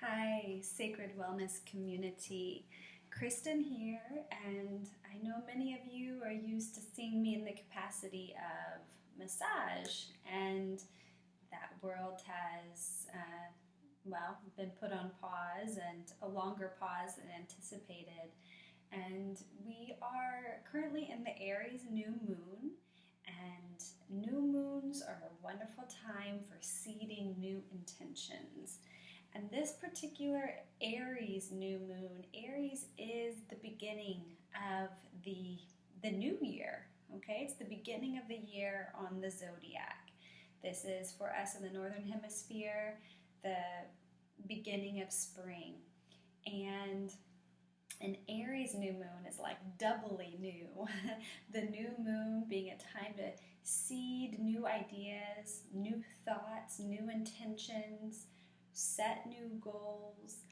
Hi, Sacred Wellness Community. Kristen here, and I know many of you are used to seeing me in the capacity of massage, and that world has, been put on pause and a longer pause than anticipated. And we are currently in the Aries new moon, and new moons are a wonderful time for seeding new intentions. And this particular Aries new moon, Aries is the beginning of the new year. Okay, it's the beginning of the year on the zodiac. This is for us in the northern hemisphere, the beginning of spring. And an Aries new moon is like doubly new. The new moon being a time to seed new ideas, new thoughts, new intentions, set new goals.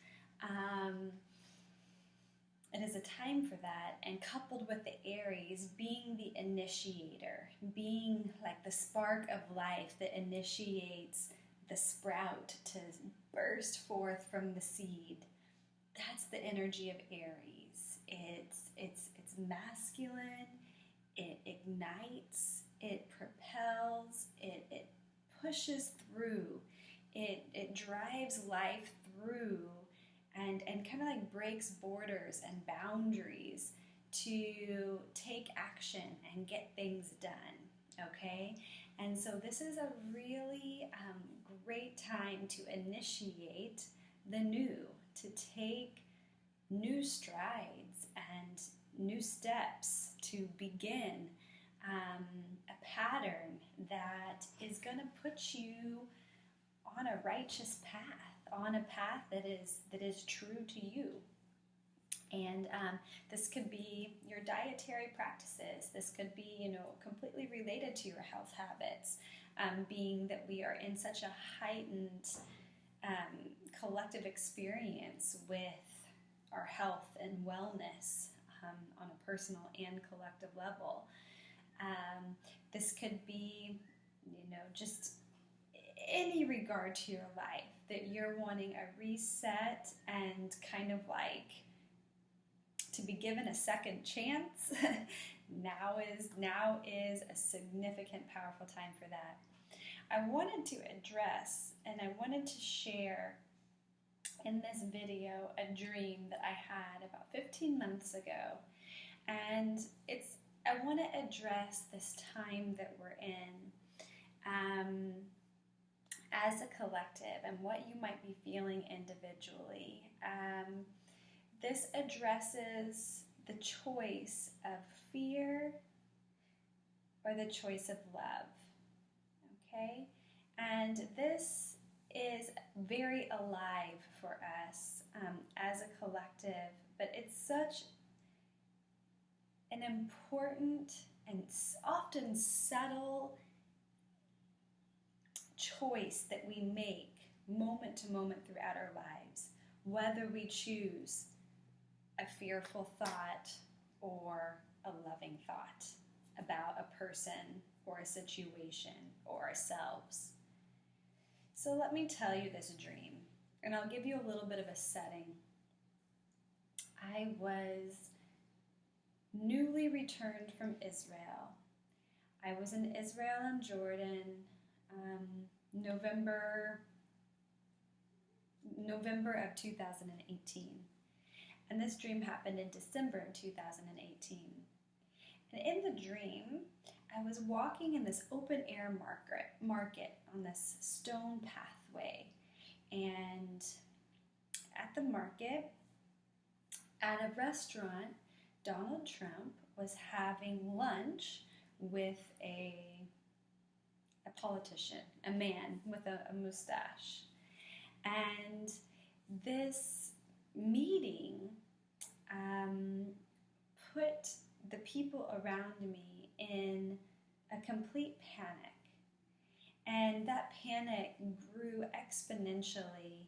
It is a time for that, and coupled with the Aries being the initiator, being like the spark of life that initiates the sprout to burst forth from the seed. That's the energy of Aries. It's masculine. It ignites. It propels. It pushes through. It drives life through and kind of like breaks borders and boundaries to take action and get things done, okay? And so this is a really great time to initiate the new, to take new strides and new steps to begin a pattern that is going to put you on a righteous path, on a path that is true to you. And this could be your dietary practices. This could be, completely related to your health habits, being that we are in such a heightened collective experience with our health and wellness on a personal and collective level. This could be, just any regard to your life, that you're wanting a reset and kind of like to be given a second chance. now is a significant, powerful time for that. I wanted to address and I wanted to share in this video a dream that I had about 15 months ago. And I want to address this time that we're in as a collective and what you might be feeling individually. This addresses the choice of fear or the choice of love. Okay? And this is very alive for us as a collective, but it's such an important and often subtle choice that we make moment to moment throughout our lives, whether we choose a fearful thought or a loving thought about a person or a situation or ourselves. So let me tell you this dream, and I'll give you a little bit of a setting. I was newly returned from Israel. I was in Israel and Jordan November of 2018. And this dream happened in December of 2018. And in the dream, I was walking in this open air market on this stone pathway. And at the market, at a restaurant, Donald Trump was having lunch with a politician, a man with a mustache. And this meeting put the people around me in a complete panic. And that panic grew exponentially,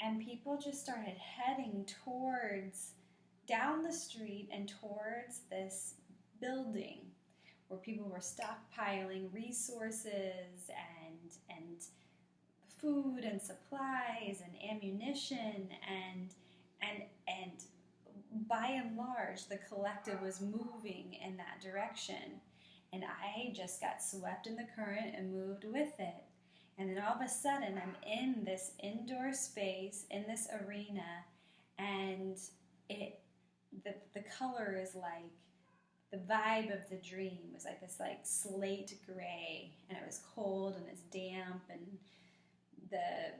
and people just started heading down the street and towards this building where people were stockpiling resources and food and supplies and ammunition, and by and large the collective was moving in that direction, and I just got swept in the current and moved with it. And then all of a sudden I'm in this indoor space in this arena, and the color is like the vibe of the dream was like this like slate gray, and it was cold and it's damp, and the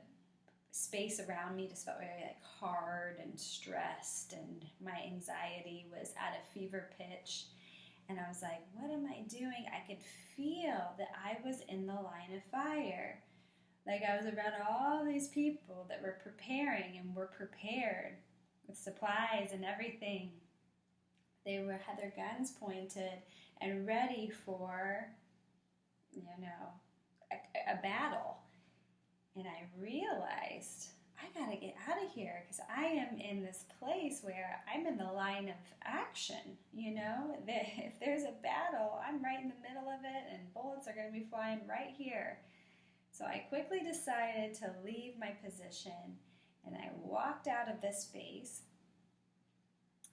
space around me just felt very like hard and stressed, and my anxiety was at a fever pitch. And I was like, what am I doing? I could feel that I was in the line of fire. Like I was around all these people that were preparing and were prepared with supplies and everything. They had their guns pointed and ready for, a battle. And I realized I gotta get out of here, because I am in this place where I'm in the line of action. If there's a battle, I'm right in the middle of it, and bullets are gonna be flying right here. So I quickly decided to leave my position, and I walked out of this space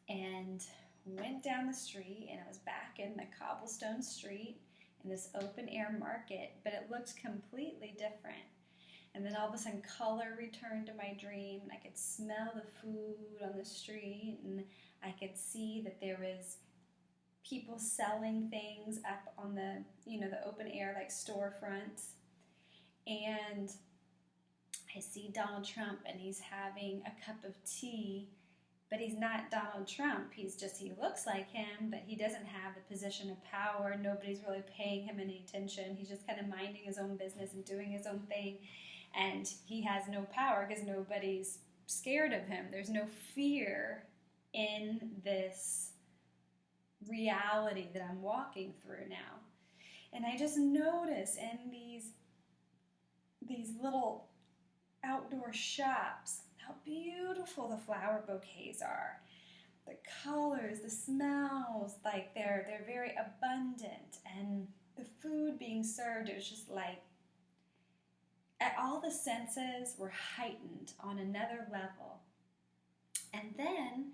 and went down the street, and I was back in the cobblestone street in this open air market, but it looked completely different. And then all of a sudden color returned to my dream, and I could smell the food on the street, and I could see that there was people selling things up on the open air like storefronts. And I see Donald Trump, and he's having a cup of tea, but he's not Donald Trump. He looks like him, but he doesn't have the position of power. Nobody's really paying him any attention. He's just kind of minding his own business and doing his own thing. And he has no power because nobody's scared of him. There's no fear in this reality that I'm walking through now. And I just notice in these little outdoor shops how beautiful the flower bouquets are. The colors, the smells, like they're very abundant. And the food being served, it was just like all the senses were heightened on another level. And then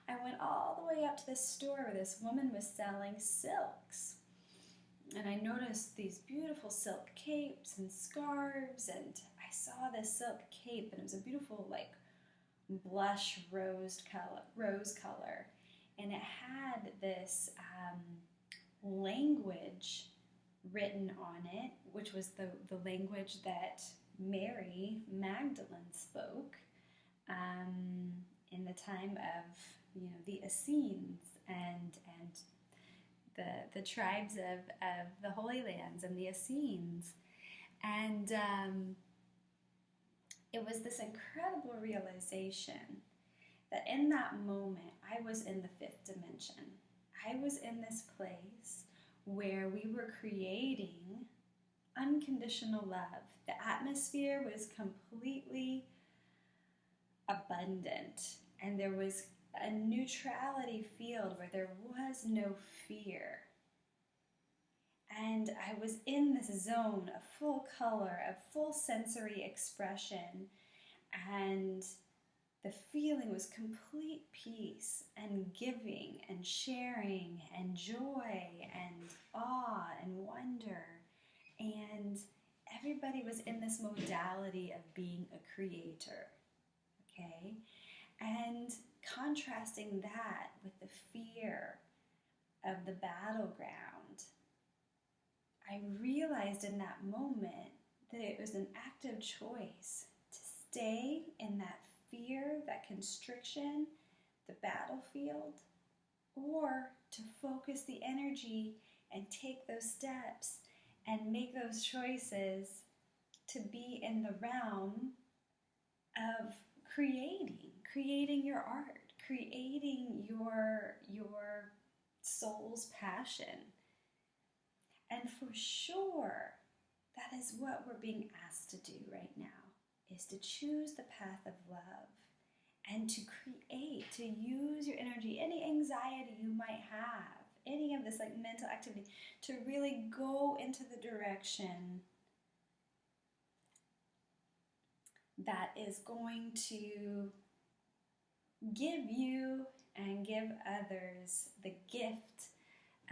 I went all the way up to this store where this woman was selling silks. And I noticed these beautiful silk capes and scarves, and I saw this silk cape, and it was a beautiful like blush rose color. And it had this language written on it, which was the language that Mary Magdalene spoke in the time of the Essenes and the tribes of the Holy Lands and the Essenes. And it was this incredible realization that in that moment I was in the fifth dimension. I was in this place where we were creating unconditional love. The atmosphere was completely abundant, and there was a neutrality field where there was no fear. And I was in this zone of full color, of full sensory expression, and the feeling was complete peace and giving and sharing and joy and awe and wonder. And everybody was in this modality of being a creator, okay? And contrasting that with the fear of the battleground, I realized in that moment that it was an active choice to stay in that fear, that constriction, the battlefield, or to focus the energy and take those steps and make those choices to be in the realm of creating your art, creating your soul's passion. And for sure, that is what we're being asked to do right now, is to choose the path of love and to create, to use your energy, any anxiety you might have, any of this like mental activity, to really go into the direction that is going to give you and give others the gift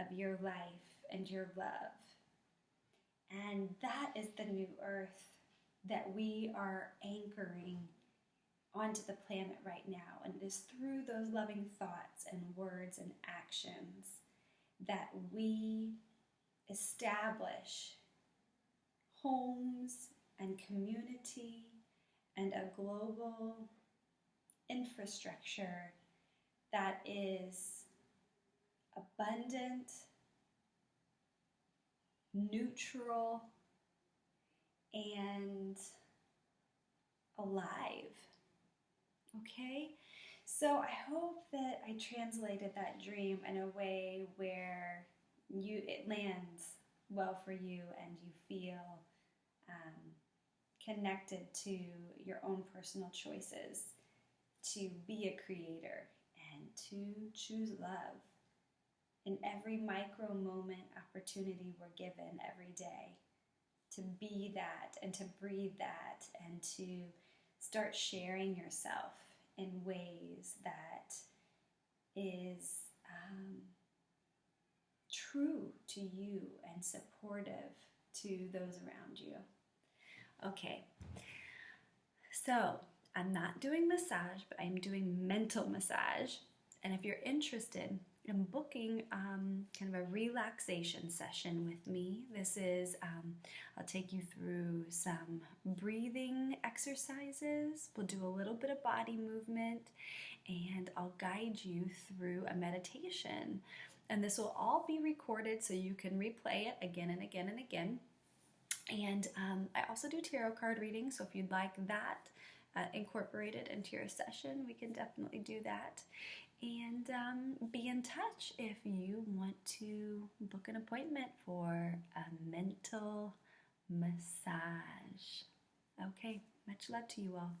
of your life and your love. And that is the new earth that we are anchoring onto the planet right now. And it is through those loving thoughts and words and actions that we establish homes and community and a global infrastructure that is abundant, neutral, and alive. Okay? So I hope that I translated that dream in a way where it lands well for you and you feel connected to your own personal choices to be a creator and to choose love in every micro moment opportunity we're given every day, to be that and to breathe that and to start sharing yourself in ways that is true to you and supportive to those around you. Okay, so I'm not doing massage, but I'm doing mental massage. And if you're interested in booking kind of a relaxation session with me, this is, I'll take you through some breathing exercises. We'll do a little bit of body movement, and I'll guide you through a meditation. And this will all be recorded so you can replay it again and again and again. And I also do tarot card readings, so if you'd like that incorporated into your session, we can definitely do that. And be in touch if you want to book an appointment for a mental massage. Okay, much love to you all.